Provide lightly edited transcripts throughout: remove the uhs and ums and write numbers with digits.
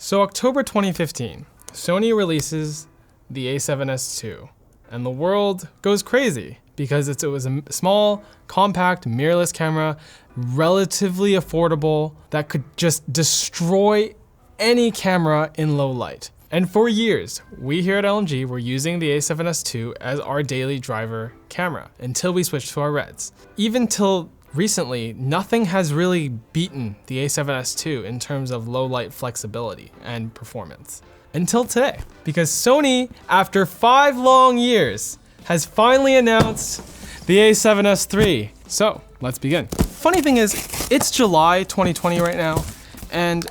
So October 2015, Sony releases the a7S II, and the world goes crazy because it was a small, compact, mirrorless camera, relatively affordable, that could just destroy any camera in low light. And for years, we here at LMG were using the a7S II as our daily driver camera until we switched to our Reds. Even till recently, nothing has really beaten the a7S II in terms of low light flexibility and performance. Until today, because Sony, after 5 long years, has finally announced the a7S III. So let's begin. Funny thing is, it's July 2020 right now, and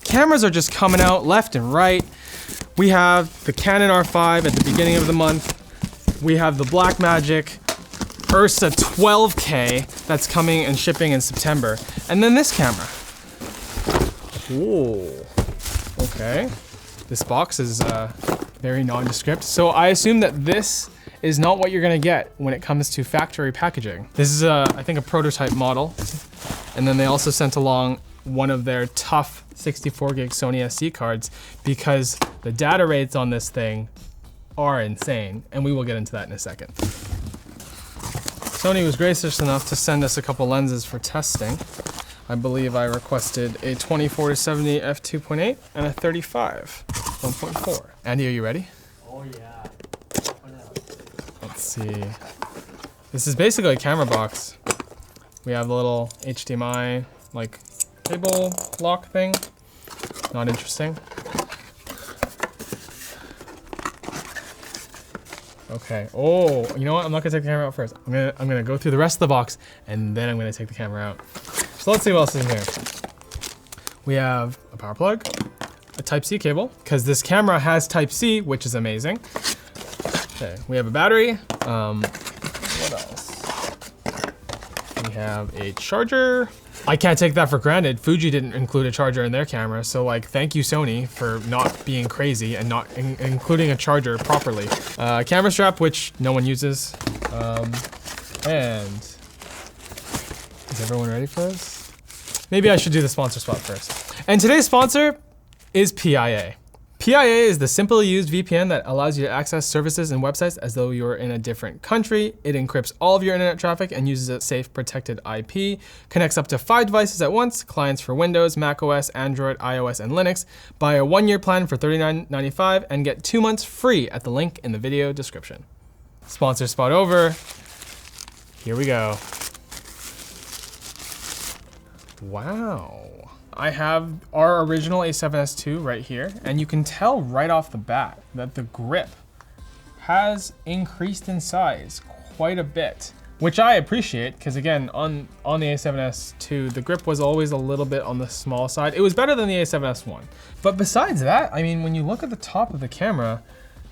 cameras are just coming out left and right. We have the Canon R5 at the beginning of the month. We have the Blackmagic Ursa 12K that's coming and shipping in September. And then this camera. Ooh, okay. This box is very nondescript. So I assume that this is not what you're gonna get when it comes to factory packaging. This is I think a prototype model. And then they also sent along one of their tough 64 gig Sony SD cards because the data rates on this thing are insane. And we will get into that in a second. Sony was gracious enough to send us a couple lenses for testing. I believe I requested a 24-70 f2.8 and a 35 1.4. Andy, are you ready? Oh yeah. Let's see. This is basically a camera box. We have the little HDMI like cable lock thing. Not interesting. Okay. Oh, you know what? I'm not gonna take the camera out first. I'm gonna go through the rest of the box and then I'm gonna take the camera out. So let's see what else is in here. We have a power plug, a Type-C cable, because this camera has Type-C, which is amazing. Okay, we have a battery. What else? We have a charger. I can't take that for granted. Fuji didn't include a charger in their camera, so like, thank you Sony for not being crazy and not including a charger properly. Camera strap, which no one uses. And is everyone ready for this? Maybe I should do the sponsor spot first. And today's sponsor is PIA. PIA is the simply used VPN that allows you to access services and websites as though you're in a different country. It encrypts all of your internet traffic and uses a safe, protected IP. Connects up to 5 devices at once, clients for Windows, macOS, Android, iOS, and Linux. Buy a 1-year plan for $39.95 and get 2 months free at the link in the video description. Sponsor spot over. Here we go. Wow. I have our original a7S II right here, and you can tell right off the bat that the grip has increased in size quite a bit, which I appreciate because again, on the a7S II, the grip was always a little bit on the small side. It was better than the a7S I. But besides that, I mean, when you look at the top of the camera,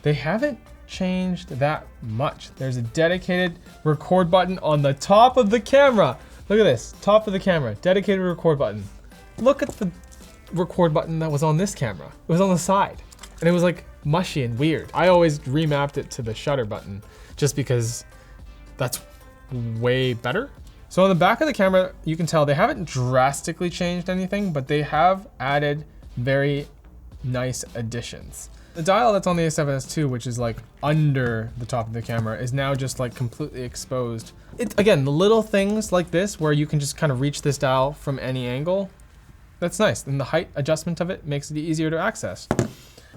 they haven't changed that much. There's a dedicated record button on the top of the camera. Look at this, top of the camera, dedicated record button. Look at the record button that was on this camera. It was on the side and it was like mushy and weird. I always remapped it to the shutter button just because that's way better. So on the back of the camera, you can tell they haven't drastically changed anything, but they have added very nice additions. The dial that's on the a7S II, which is like under the top of the camera, is now just like completely exposed. Again, the little things like this where you can just kind of reach this dial from any angle, that's nice. And the height adjustment of it makes it easier to access.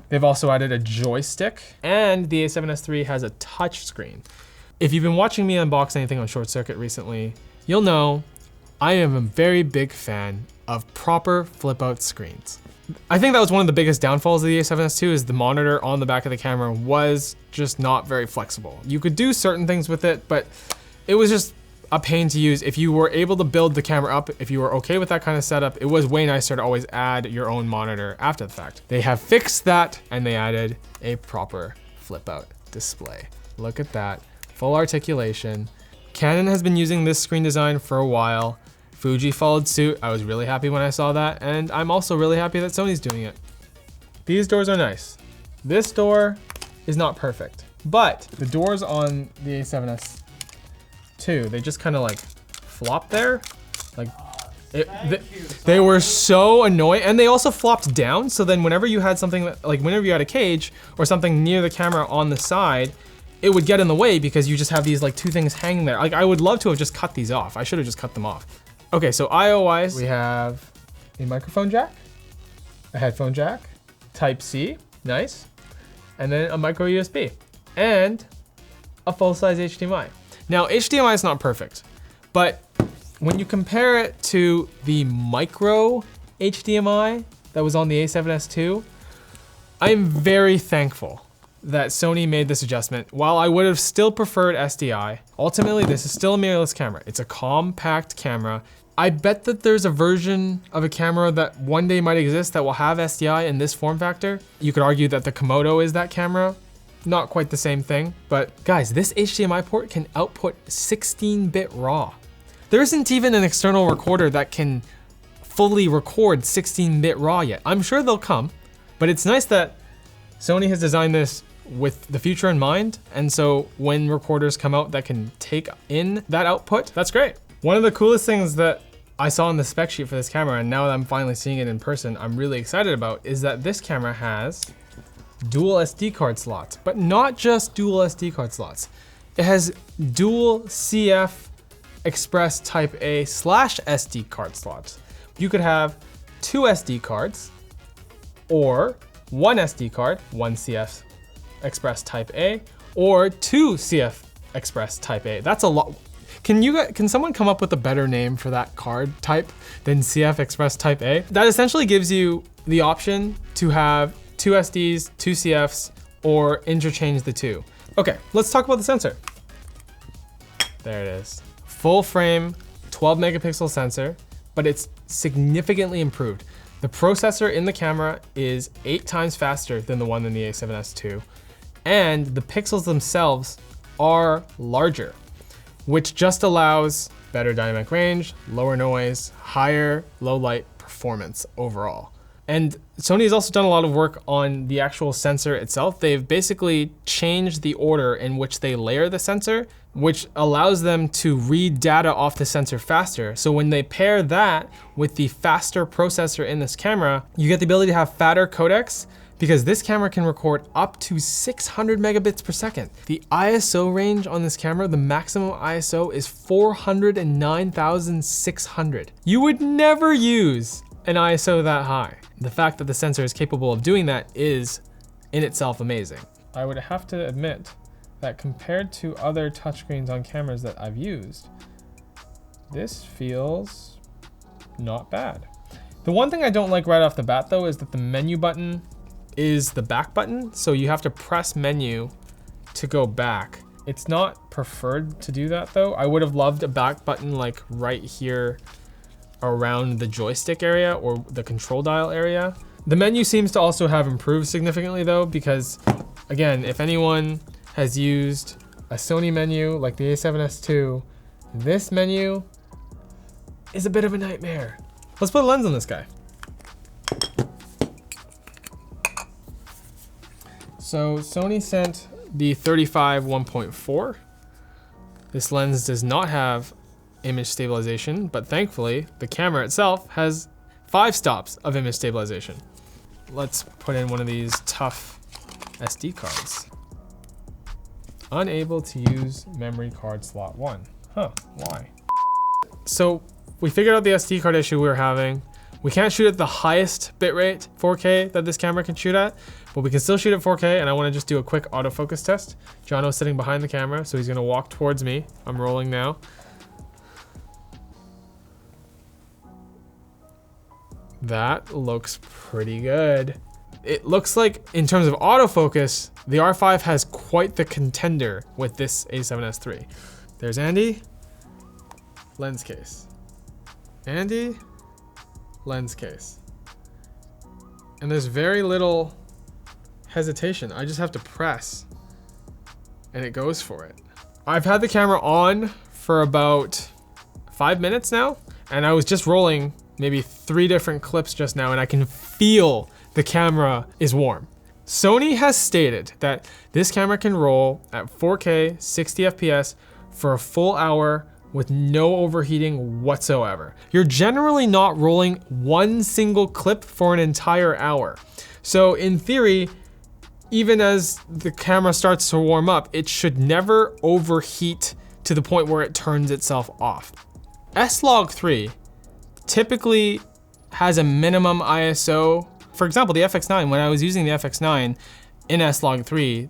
They've also added a joystick, and the a7S III has a touch screen. If you've been watching me unbox anything on Short Circuit recently, you'll know I am a very big fan of proper flip out screens. I think that was one of the biggest downfalls of the a7S II is the monitor on the back of the camera was just not very flexible. You could do certain things with it, but it was just a pain to use. If you were able to build the camera up, if you were okay with that kind of setup, it was way nicer to always add your own monitor after the fact. They have fixed that and they added a proper flip out display. Look at that, full articulation. Canon has been using this screen design for a while. Fuji followed suit. I was really happy when I saw that, and I'm also really happy that Sony's doing it. These doors are nice. This door is not perfect, but the doors on the a7S II, they just kind of like flop there. Like They were so annoying, and they also flopped down. So then whenever you had something like whenever you had a cage or something near the camera on the side, it would get in the way because you just have these like two things hanging there. Like I would love to have just cut these off. I should have just cut them off. Okay, so I/O wise, we have a microphone jack, a headphone jack, Type-C, nice, and then a micro USB, and a full-size HDMI. Now HDMI is not perfect, but when you compare it to the micro HDMI that was on the a7S II, I'm very thankful that Sony made this adjustment. While I would have still preferred SDI, ultimately this is still a mirrorless camera. It's a compact camera. I bet that there's a version of a camera that one day might exist that will have SDI in this form factor. You could argue that the Komodo is that camera. Not quite the same thing, but guys, this HDMI port can output 16-bit RAW. There isn't even an external recorder that can fully record 16-bit RAW yet. I'm sure they'll come, but it's nice that Sony has designed this with the future in mind, and so when recorders come out that can take in that output, that's great. One of the coolest things that I saw in the spec sheet for this camera, and now that I'm finally seeing it in person, I'm really excited about, is that this camera has dual SD card slots, but not just dual SD card slots. It has dual CF Express Type A / SD card slots. You could have 2 SD cards or 1 SD card, 1 CF Express Type A, or 2 CF Express Type A. That's a lot. Can someone come up with a better name for that card type than CF Express Type A? That essentially gives you the option to have 2 SDs, 2 CFs, or interchange the 2. Okay, let's talk about the sensor. There it is. Full frame, 12 megapixel sensor, but it's significantly improved. The processor in the camera is 8 times faster than the one in the a7S II, and the pixels themselves are larger, which just allows better dynamic range, lower noise, higher low light performance overall. And Sony has also done a lot of work on the actual sensor itself. They've basically changed the order in which they layer the sensor, which allows them to read data off the sensor faster. So when they pair that with the faster processor in this camera, you get the ability to have fatter codecs, because this camera can record up to 600 megabits per second. The ISO range on this camera, the maximum ISO is 409,600. You would never use an ISO that high. The fact that the sensor is capable of doing that is in itself amazing. I would have to admit that compared to other touchscreens on cameras that I've used, this feels not bad. The one thing I don't like right off the bat though is that the menu button is the back button, so you have to press menu to go back. It's not preferred to do that though. I would have loved a back button like right here around the joystick area or the control dial area. The menu seems to also have improved significantly though, because again, if anyone has used a Sony menu like the a7S II, this menu is a bit of a nightmare. Let's put a lens on this guy. So Sony sent the 35 1.4. This lens does not have image stabilization, but thankfully the camera itself has 5 stops of image stabilization. Let's put in one of these tough SD cards. Unable to use memory card slot 1. Huh, why? So we figured out the SD card issue we were having. We can't shoot at the highest bitrate 4K that this camera can shoot at, but we can still shoot at 4K, and I wanna just do a quick autofocus test. Jono's sitting behind the camera, so he's gonna walk towards me. I'm rolling now. That looks pretty good. It looks like, in terms of autofocus, the R5 has quite the contender with this a7S III. There's Andy, lens case. Andy, lens case. And there's very little hesitation. I just have to press and it goes for it. I've had the camera on for about 5 minutes now, and I was just rolling maybe 3 different clips just now, and I can feel the camera is warm. Sony has stated that this camera can roll at 4K 60 FPS for a full hour with no overheating whatsoever. You're generally not rolling one single clip for an entire hour. So in theory, even as the camera starts to warm up, it should never overheat to the point where it turns itself off. S-Log3 typically has a minimum ISO. For example, the FX9, when I was using the FX9 in S-Log3,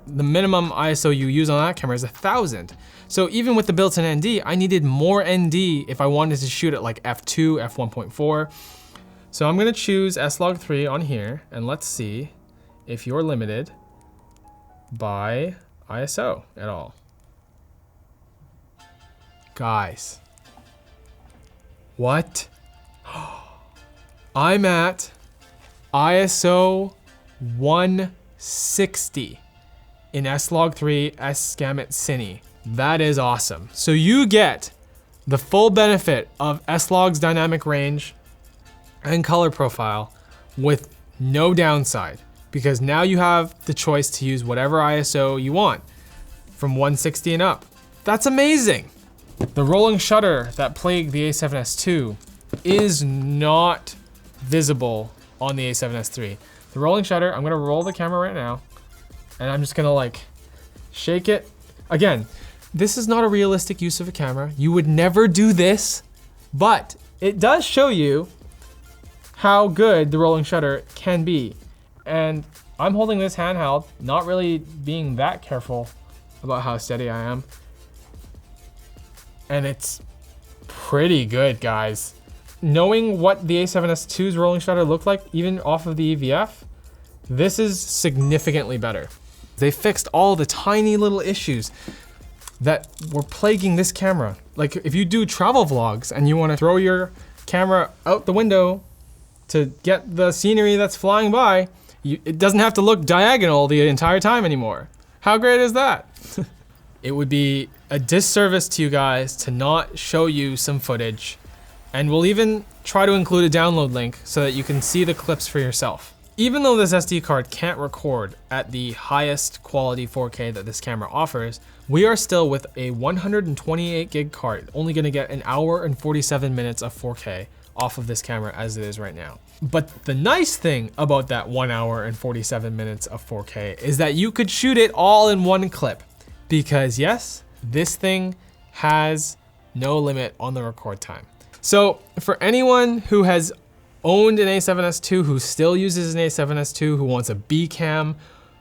the minimum ISO you use on that camera is 1000. So even with the built-in ND, I needed more ND if I wanted to shoot at like f2, f1.4. So I'm gonna choose S-Log3 on here, and let's see if you're limited by ISO at all. Guys, what? I'm at ISO 160 in S-Log3 S-Scamet Cine. That is awesome. So you get the full benefit of S-Log's dynamic range and color profile with no downside, because now you have the choice to use whatever ISO you want from 160 and up. That's amazing. The rolling shutter that plagued the A7S II is not visible on the A7S III. The rolling shutter, I'm gonna roll the camera right now, and I'm just gonna like shake it. Again, this is not a realistic use of a camera. You would never do this, but it does show you how good the rolling shutter can be. And I'm holding this handheld, not really being that careful about how steady I am. And it's pretty good, guys. Knowing what the A7S II's rolling shutter looked like, even off of the EVF, this is significantly better. They fixed all the tiny little issues that were plaguing this camera. Like if you do travel vlogs and you want to throw your camera out the window to get the scenery that's flying by, it doesn't have to look diagonal the entire time anymore. How great is that? It would be a disservice to you guys to not show you some footage, and we'll even try to include a download link so that you can see the clips for yourself. Even though this SD card can't record at the highest quality 4K that this camera offers, we are still with a 128 gig card, only gonna get an hour and 47 minutes of 4K off of this camera as it is right now. But the nice thing about that 1 hour and 47 minutes of 4K is that you could shoot it all in one clip. Because yes, this thing has no limit on the record time. So for anyone who has owned an A7S II, who still uses an A7S II, who wants a B cam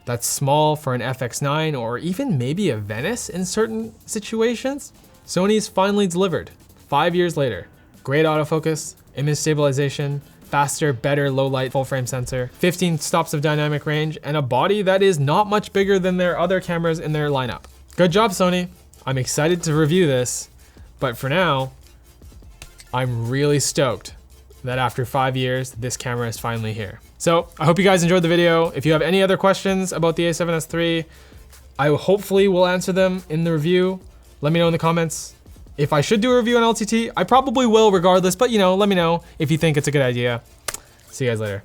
that's small for an FX9 or even maybe a Venice in certain situations, Sony's finally delivered 5 years later. Great autofocus, image stabilization, faster, better low light full frame sensor, 15 stops of dynamic range, and a body that is not much bigger than their other cameras in their lineup. Good job, Sony. I'm excited to review this, but for now, I'm really stoked that after 5 years, this camera is finally here. So I hope you guys enjoyed the video. If you have any other questions about the A7S III, I hopefully will answer them in the review. Let me know in the comments. If I should do a review on LTT, I probably will regardless, but you know, let me know if you think it's a good idea. See you guys later.